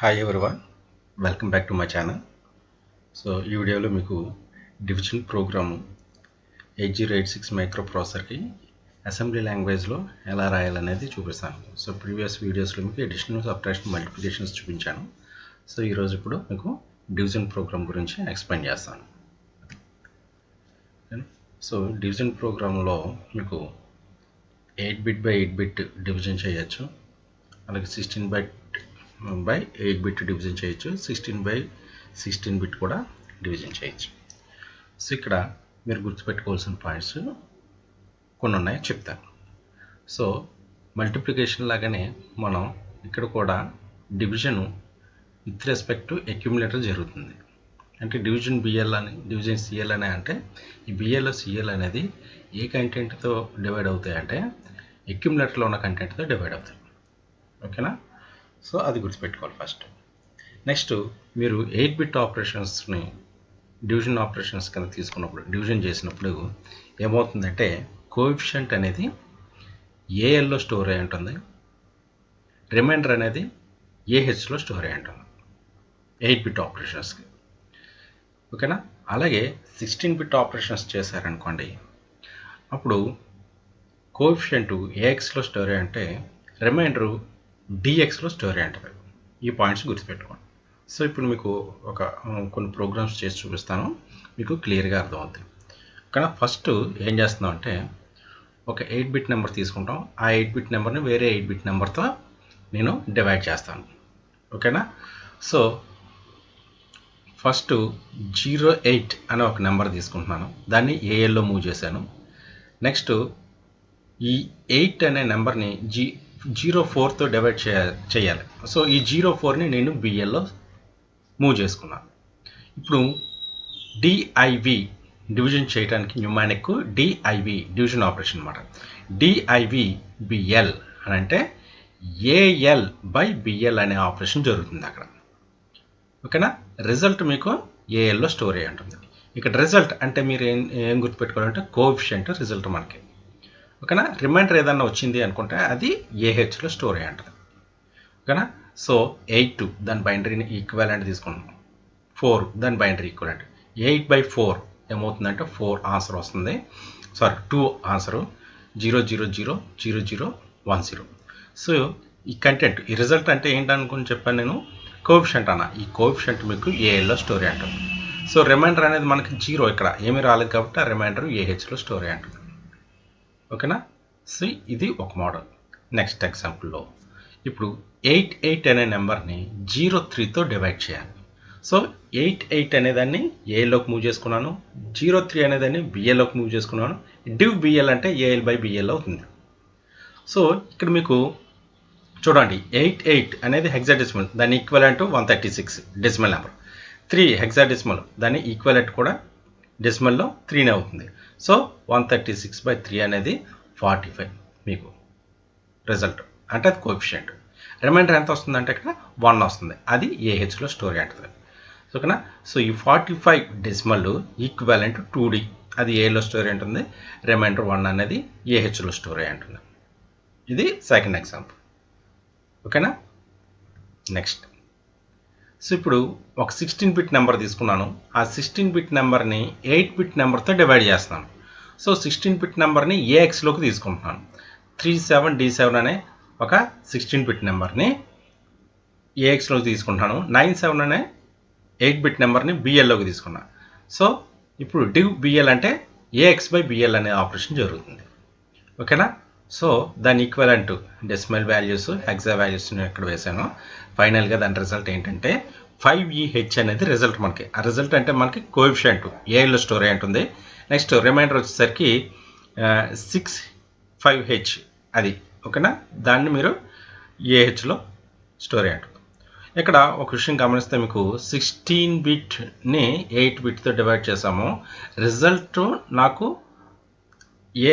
Hi everyone, welcome back to my channel. So ఈ వీడియోలో మీకు డివిజన్ ప్రోగ్రాము 8086 మైక్రో ప్రాసెసర్కి అసెంబ్లీ లాంగ్వేజ్లో ఎలా రాయాలనేది చూపిస్తాను. సో ప్రీవియస్ వీడియోస్లో మీకు అడిషనల్, సబ్ట్రాక్షన్, మల్టిప్లికేషన్స్ చూపించాను. సో ఈరోజు ఇప్పుడు మీకు డివిజన్ ప్రోగ్రామ్ గురించి ఎక్స్ప్లెయిన్ చేస్తాను. సో డివిజన్ ప్రోగ్రాంలో మీకు 8-బిట్ బై 8-బిట్ డివిజన్ చేయొచ్చు, అలాగే 16-బిట్ బై 8-బిట్ డివిజన్ చేయొచ్చు, 16-బై-16 బిట్ కూడా డివిజన్ చేయొచ్చు. సో ఇక్కడ మీరు గుర్తుపెట్టుకోవాల్సిన పాయింట్స్ కొన్ని ఉన్నాయి, చెప్తాను. సో మల్టిప్లికేషన్ లాగానే మనం ఇక్కడ కూడా division with respect to accumulator జరుగుతుంది. అంటే డివిజన్ బిఎల్ అని, డివిజన్ సిఎల్ అని, అంటే ఈ బిఎల్ సిఎల్ అనేది ఏ కంటెంట్తో డివైడ్ అవుతాయి అంటే అక్యుములేటర్లో ఉన్న కంటెంట్తో డివైడ్ అవుతాయి. ఓకేనా? సో అది గుర్తుపెట్టుకోవాలి ఫస్ట్. నెక్స్ట్ మీరు 8-బిట్ ఆపరేషన్స్ని డివిజన్ ఆపరేషన్స్ కింద తీసుకున్నప్పుడు, డివిజన్ చేసినప్పుడు ఏమవుతుందంటే కోఎఫిషియంట్ అనేది ఏఎల్లో స్టోర్ అయి ఉంటుంది, రిమైండర్ అనేది ఏహెచ్లో స్టోర్ అయి ఉంటుంది 8-బిట్ ఆపరేషన్స్కి. ఓకేనా? అలాగే 16-బిట్ ఆపరేషన్స్ చేశారనుకోండి, అప్పుడు కోఎఫిషియంట్ ఏఎక్స్లో స్టోర్ అయి ఉంటే రిమైండరు డిఎక్స్లో స్టోర్ అయి ఉంటుంది. ఈ పాయింట్స్ గుర్తుపెట్టుకోండి. సో ఇప్పుడు మీకు కొన్ని ప్రోగ్రామ్స్ చేసి చూపిస్తాను, మీకు క్లియర్గా అర్థమవుతుంది. కానీ ఫస్ట్ ఏం చేస్తున్నాం అంటే ఒక 8-బిట్ నెంబర్ తీసుకుంటాం, ఆ 8-బిట్ నెంబర్ని వేరే 8-బిట్ నెంబర్తో నేను డివైడ్ చేస్తాను. ఓకేనా? సో ఫస్ట్ 08 అనే ఒక నెంబర్ తీసుకుంటున్నాను, దాన్ని ఏఎల్లో మూవ్ చేశాను. నెక్స్ట్ ఈ 8 అనే నెంబర్ని 04తో డివైడ్ చేయాలి. సో ఈ 04ని నేను బిఎల్లో మూవ్ చేసుకున్నాను. ఇప్పుడు డిఐవి డివిజన్ చేయడానికి న్యూమానిక్ డిఐవి డివిజన్ ఆపరేషన్ అనమాట. డిఐవి బిఎల్ అని అంటే ఏఎల్ బై బిఎల్ అనే ఆపరేషన్ జరుగుతుంది అక్కడ. ఓకేనా? రిజల్ట్ మీకు ఏఎల్లో స్టోర్ అయ్యి ఉంటుంది. ఇక్కడ రిజల్ట్ అంటే మీరు ఏం గుర్తుపెట్టుకోవాలంటే కోఎఫిషియంట్ రిజల్ట్ మనకి. ఓకేనా? రిమైండర్ ఏదన్నా వచ్చింది అనుకుంటే అది ఏహెచ్లో స్టోర్ అయ్యి ఉంటుంది. ఓకేనా? సో 8 దాని బైనరీని ఈక్వాలెంట్ తీసుకుంటాం, 4 దాని బైనరీ ఈక్వాలెంట్. 8/4 ఏమవుతుందంటే 4 ఆన్సర్ వస్తుంది, 2 ఆన్సరు 0000010. సో ఈ కంటెంట్, ఈ రిజల్ట్ అంటే ఏంటనుకుని చెప్పాను నేను, కోఎఫిషియంట్ అన్న. ఈ కోఎఫిషియంట్ మీకు ఏఎల్లో స్టోర్ అయ్యి ఉంటుంది. సో రిమైండర్ అనేది మనకి 0, ఇక్కడ ఏమీ రాలేదు కాబట్టి ఆ రిమైండర్ ఏహెచ్లో స్టోర్ అయ్యి ఉంటుంది. ఓకేనా? సో ఇది ఒక మోడల్. నెక్స్ట్ ఎగ్జాంపుల్లో ఇప్పుడు 88 అనే నెంబర్ని 03తో డివైడ్ చేయాలి. సో 88 అనేదాన్ని ఏలోకి మూవ్ చేసుకున్నాను, 03 అనేదాన్ని బిఎల్లోకి మూవ్ చేసుకున్నాను. డివ్ బిఎల్ అంటే ఏఎల్ బై బిఎల్ అవుతుంది. సో ఇక్కడ మీకు చూడండి, 88 అనేది హెక్సాడెసిమల్, దాని ఈక్వలెంట్ 136 డెసిమల్ నెంబర్. 3 హెక్సాడెసిమల్, దాని ఈక్వలెంట్ కూడా డెసిమల్లో 3నే అవుతుంది. సో 136/3 అనేది 45 మీకు రిజల్ట్, అంటే అది కోఎఫిషియంట్. రిమైండర్ ఎంత వస్తుందంటే ఇక్కడ 1 వస్తుంది, అది ఏహెచ్లో స్టోర్ అయి ఉంటుంది. ఓకేనా? సో ఈ 45 డెసిమల్ ఈక్వాలెంట్ 2D, అది ఏలో స్టోర్ అయి ఉంటుంది, రిమైండర్ 1 అనేది ఏహెచ్లో స్టోర్ అయి ఉంటుంది. ఇది సెకండ్ ఎగ్జాంపుల్. ఓకేనా? నెక్స్ట్, సో ఇప్పుడు ఒక 16-బిట్ నెంబర్ తీసుకున్నాను, ఆ 16-బిట్ నెంబర్ని 8-బిట్ నెంబర్తో డివైడ్ చేస్తున్నాను. సో 16-బిట్ నెంబర్ని ఏఎక్స్లోకి తీసుకుంటున్నాను. 37D7 అనే ఒక 16-బిట్ నెంబర్ని ఏఎక్స్లోకి తీసుకుంటున్నాను. 97 అనే 8-బిట్ నెంబర్ని బిఎల్లోకి తీసుకున్నాను. సో ఇప్పుడు డివ్ బిఎల్ అంటే ఏఎక్స్ బై బిఎల్ అనే ఆపరేషన్ జరుగుతుంది. ఓకేనా? సో దాని ఈక్వలెంట్ డెసిమల్ వాల్యూస్, హెక్సా వాల్యూస్ని ఎక్కడ వేసాను. ఫైనల్గా దాని రిజల్ట్ ఏంటంటే 5EH అనేది రిజల్ట్ మనకి. ఆ రిజల్ట్ అంటే మనకి కోఎఫిషియంట్ ఏలో స్టోర్ అయి ఉంటుంది. నెక్స్ట్ రిమైండర్ వచ్చేసరికి 65H అది. ఓకేనా? దాన్ని మీరు ఏహెచ్లో స్టోర్ అయి ఉంటుంది. ఇక్కడ ఒక విషయం గమనిస్తే మీకు 16-బిట్ని 8-బిట్తో డివైడ్ చేసాము, రిజల్ట్ నాకు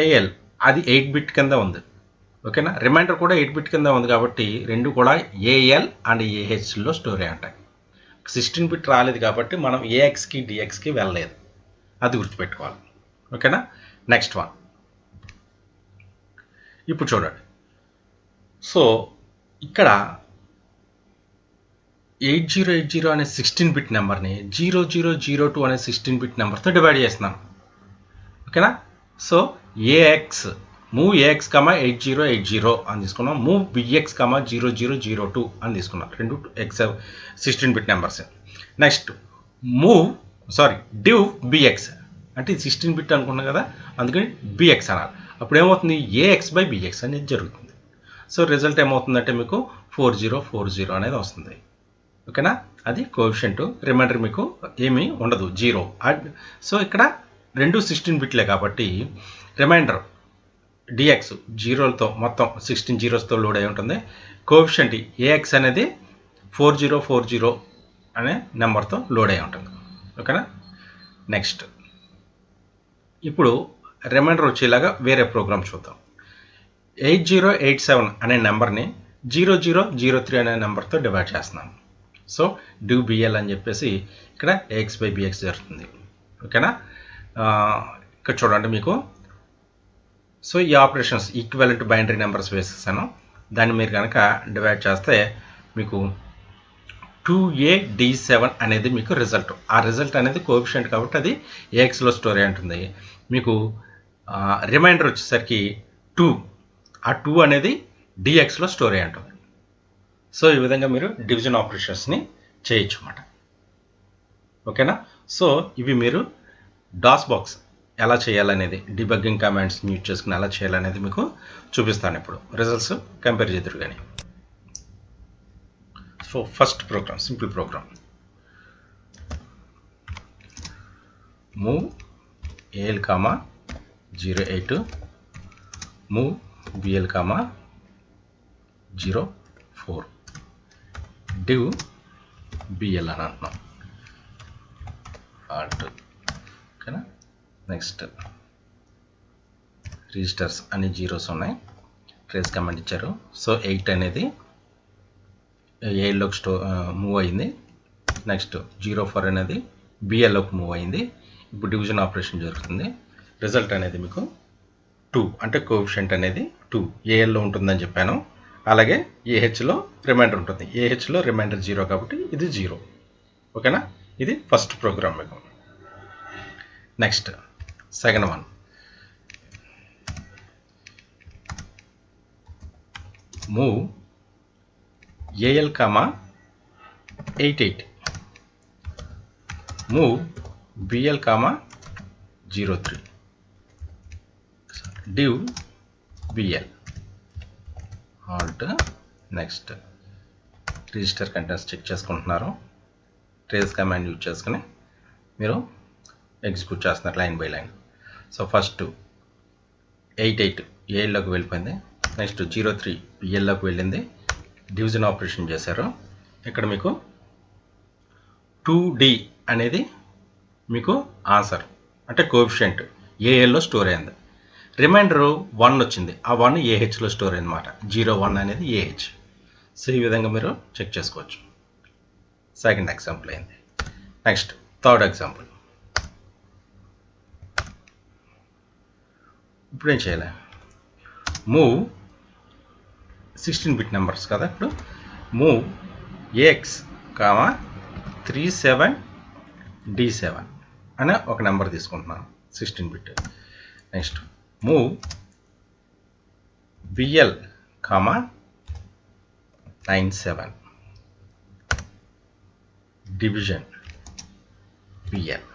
ఏఎల్ అది 8-బిట్ కింద ఉంది. ఓకేనా? రిమైండర్ కూడా 8-బిట్ కింద ఉంది కాబట్టి రెండు కూడా ఏఎల్ అండ్ ఏహెచ్లో స్టోర్ అయి ఉంటాయి. 16-బిట్ రాలేదు కాబట్టి మనం ఏఎక్స్కి డిఎక్స్కి వెళ్ళలేదు, అది గుర్తుపెట్టుకోవాలి. ఓకేనా? నెక్స్ట్ వన్ ఇప్పుడు చూడండి. సో ఇక్కడ 8080 అనే 16 బిట్ నెంబర్ని 0002 అనే 16 బిట్ నెంబర్తో డివైడ్ చేస్తున్నాను. ఓకేనా? సో ఏఎక్స్ మూవ్ ఏఎక్స్ 8080 అని తీసుకున్నాం. మూవ్ బిఎక్స్ 0002 అని తీసుకున్నాం. రెండు x 16 bit numbers. Next div BX అంటే 16 బిట్ అనుకున్నాం కదా, అందుకని బిఎక్స్ అనాలి. అప్పుడు ఏమవుతుంది, ఏఎక్స్ బై బిఎక్స్ అనేది జరుగుతుంది. సో రిజల్ట్ ఏమవుతుందంటే మీకు 4040 అనేది వస్తుంది. ఓకేనా? అది కోఎఫిషియంట్. రిమైండర్ మీకు ఏమీ ఉండదు, 0. సో ఇక్కడ రెండు 16 బిట్లే కాబట్టి రిమైండర్ డిఎక్స్ జీరోలతో మొత్తం 16 జీరోస్తో లోడ్ అయి ఉంటుంది. కోఎఫిషియంట్ ఏఎక్స్ అనేది 4040 అనే నెంబర్తో లోడ్ అయి ఉంటుంది. ఓకేనా? నెక్స్ట్ ఇప్పుడు రిమైండర్ వచ్చేలాగా వేరే ప్రోగ్రామ్ చూద్దాం. 8087 అనే నెంబర్ని 0003 అనే నెంబర్తో డివైడ్ చేస్తున్నాను. సో డివ్ బిఎల్ అని చెప్పేసి ఇక్కడ ఏఎక్స్ బై బిఎక్స్ జరుగుతుంది. ఓకేనా? ఇక్కడ చూడండి మీకు. సో ఈ ఆపరేషన్స్ ఈక్వలెంట్ బైనరీ నెంబర్స్ వేసేసాను. దాన్ని మీరు కనుక డివైడ్ చేస్తే మీకు 2AD7 అనేది మీకు రిజల్ట్. ఆ రిజల్ట్ అనేది కోఎఫిషియంట్ కాబట్టి అది ఏఎక్స్లో స్టోర్ అయి ఉంటుంది. మీకు రిమైండర్ వచ్చేసరికి 2. ఆ 2 అనేది డిఎక్స్లో స్టోర్ అయి ఉంటుంది. సో ఈ విధంగా మీరు డివిజన్ ఆపరేషన్స్ని చేయొచ్చు అన్నమాట. ఓకేనా? సో ఇవి మీరు డాస్ బాక్స్ ఎలా చేయాలనేది, డిబగ్గింగ్ కమాండ్స్ని యూజ్ చేసుకుని ఎలా చేయాలనేది మీకు చూపిస్తాను. ఇప్పుడు రిజల్ట్స్ కంపేర్ చేద్దరు కానీ. So first program, simple program. Move AL 08, move BL 04, div BL అని అంటున్నాం. ఆల్ట్. ఓకేనా? నెక్స్ట్ రిజిస్టర్స్ అన్ని జీరోస్ ఉన్నాయి. ట్రేస్ కమాండ్ ఇచ్చారు. సో 8 అనేది ఏఎల్లోకి మూవ్ అయింది. నెక్స్ట్ 04 అనేది బిఎల్లోకి మూవ్ అయింది. ఇప్పుడు డివిజన్ ఆపరేషన్ జరుగుతుంది. రిజల్ట్ అనేది మీకు 2 అంటే కోఎఫిషియంట్ అనేది 2 ఏఎల్లో ఉంటుందని చెప్పాను. అలాగే ఏహెచ్లో రిమైండర్ ఉంటుంది. ఏహెచ్లో రిమైండర్ 0 కాబట్టి ఇది 0. ఓకేనా? ఇది ఫస్ట్ ప్రోగ్రామ్ మీకు. Next second one. Move AL 88, move BL 03, div BL. Halt. Next register contents check చేసుకుంటున్నారు. ట్రేస్ కమాండ్ యూజ్ చేసుకుని మీరు ఎగ్జిక్యూట్ చేస్తున్నారు line by line. So first 88 ఏఎల్లోకి వెళ్ళిపోయింది. నెక్స్ట్ 03 బిఎల్లోకి వెళ్ళింది. డివిజన్ ఆపరేషన్ చేశారు. ఇక్కడ మీకు 2D అనేది మీకు ఆన్సర్ అంటే కోఎఫిషియంట్ ఏఎల్లో స్టోర్ అయింది. రిమైండర్ 1 వచ్చింది. ఆ 1 ఏహెచ్లో స్టోర్ అయిందన్నమాట. 01 అనేది ఏహెచ్. సో ఈ విధంగా మీరు చెక్ చేసుకోవచ్చు. సెకండ్ ఎగ్జాంపుల్ అయింది. Next third example. ఇప్పుడు ఏం చేయాలి? మూవ్ 16 బిట్ నెంబర్స్ కదా. ఇప్పుడు మూవ్ ఏఎక్స్ 37D7 అనే ఒక నెంబర్ తీసుకుంటున్నాను, 16 bit. Next move BL 97, division BL.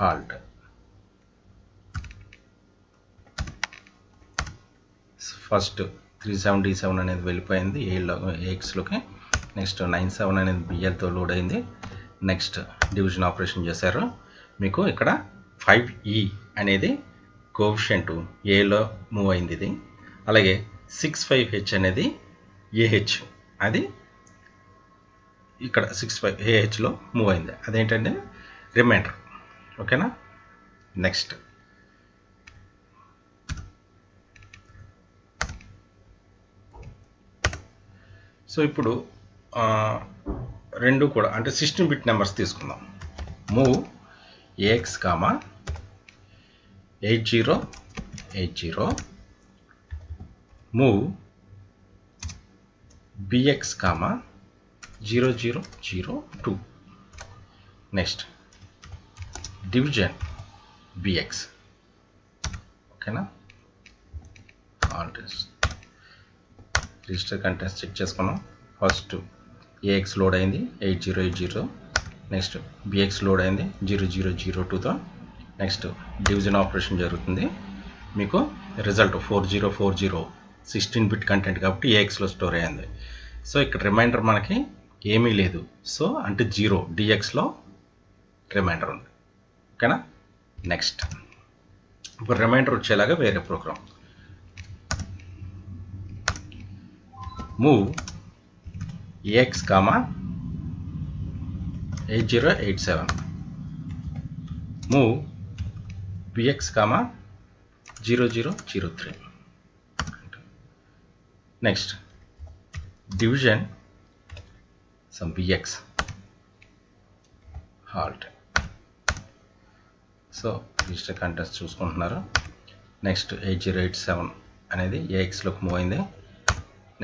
Halt. First 37D7 అనేది వెళ్ళిపోయింది ఏఎక్స్లోకి. నెక్స్ట్ 97 అనేది బిఎల్తో లోడ్ అయింది. నెక్స్ట్ డివిజన్ ఆపరేషన్ చేశారు. మీకు ఇక్కడ 5E అనేది కోఎఫిషియంట్ ఏలో మూవ్ అయింది ఇది. అలాగే 65H అనేది ఏహెచ్, అది ఇక్కడ 65 ఏహెచ్లో మూవ్ అయింది. అదేంటంటే రిమైండర్. ఓకేనా? నెక్స్ట్ సో ఇప్పుడు రెండు కూడా అంటే 16 బిట్ నెంబర్స్ తీసుకుందాం. Move AX 8080, move bx comma 0002. Next division bx. ఓకేనా, ఆల్ రిజిస్టర్ కంటెంట్స్ చెక్ చేసుకున్నాం. ఫస్ట్ ax లోడ్ అయింది 8080. నెక్స్ట్ bx లోడ్ అయింది 0002తో. నెక్స్ట్ డివిజన్ ఆపరేషన్ జరుగుతుంది. మీకు రిజల్ట్ 4040 16-bit కంటెంట్ కాబట్టి ఏఎక్స్లో స్టోర్ అయ్యింది. సో ఇక్కడ రిమైండర్ మనకి ఏమీ లేదు. సో అంటే 0 డిఎక్స్లో రిమైండర్ ఉంది. ఓకేనా. నెక్స్ట్ ఇప్పుడు రిమైండర్ వచ్చేలాగా వేరే program move AX comma 8087, move BX comma 0003. Next division sum BX halt. So register contents చూసుకుంటున్నారు. నెక్స్ట్ 8087 అనేది ఏఎక్స్లోకి మూవ్ అయింది.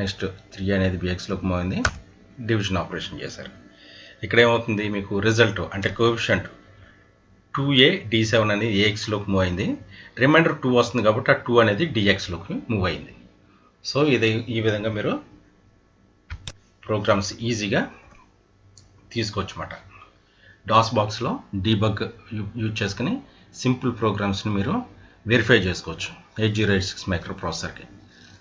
నెక్స్ట్ 3 అనేది బిఎక్స్లోకి మూవ్ అయింది. డివిజన్ ఆపరేషన్ చేశారు. ఇక్కడ ఏమవుతుంది మీకు రిజల్ట్ అంటే కోఎఫిషియంట్ 2a d7 అనేది ఏఎక్స్లోకి మూవ్ అయింది. రిమైండర్ 2 వస్తుంది కాబట్టి ఆ 2 అనేది డిఎక్స్లోకి మూవ్ అయింది. సో ఇది ఈ విధంగా మీరు ప్రోగ్రామ్స్ ఈజీగా తీసుకోవచ్చు అన్నమాట. డాస్ బాక్స్లో డీబగ్ యూజ్ చేసుకుని సింపుల్ ప్రోగ్రామ్స్ని మీరు వెరిఫై చేసుకోవచ్చు 8086 మైక్రో ప్రాసెసర్కి.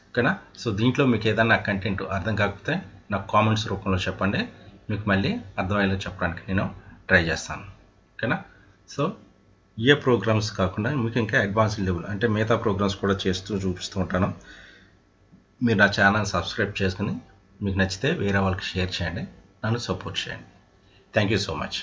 ఓకేనా. సో దీంట్లో మీకు ఏదైనా కంటెంట్ అర్థం కాకపోతే నాకు కామెంట్స్ రూపంలో చెప్పండి. మీకు మళ్ళీ అర్థమయ్యేలా చెప్పడానికి నేను ట్రై చేస్తాను. ఓకేనా. సో ఏ ప్రోగ్రామ్స్ కాకుండా మీకు ఇంకా అడ్వాన్స్డ్ లెవెల్ అంటే మిగతా ప్రోగ్రామ్స్ కూడా చూపిస్తూ ఉంటాను. మీరు నా ఛానల్ సబ్స్క్రైబ్ చేసుకుని మీకు నచ్చితే వేరే వాళ్ళకి షేర్ చేయండి, నన్ను సపోర్ట్ చేయండి. Thank you so much.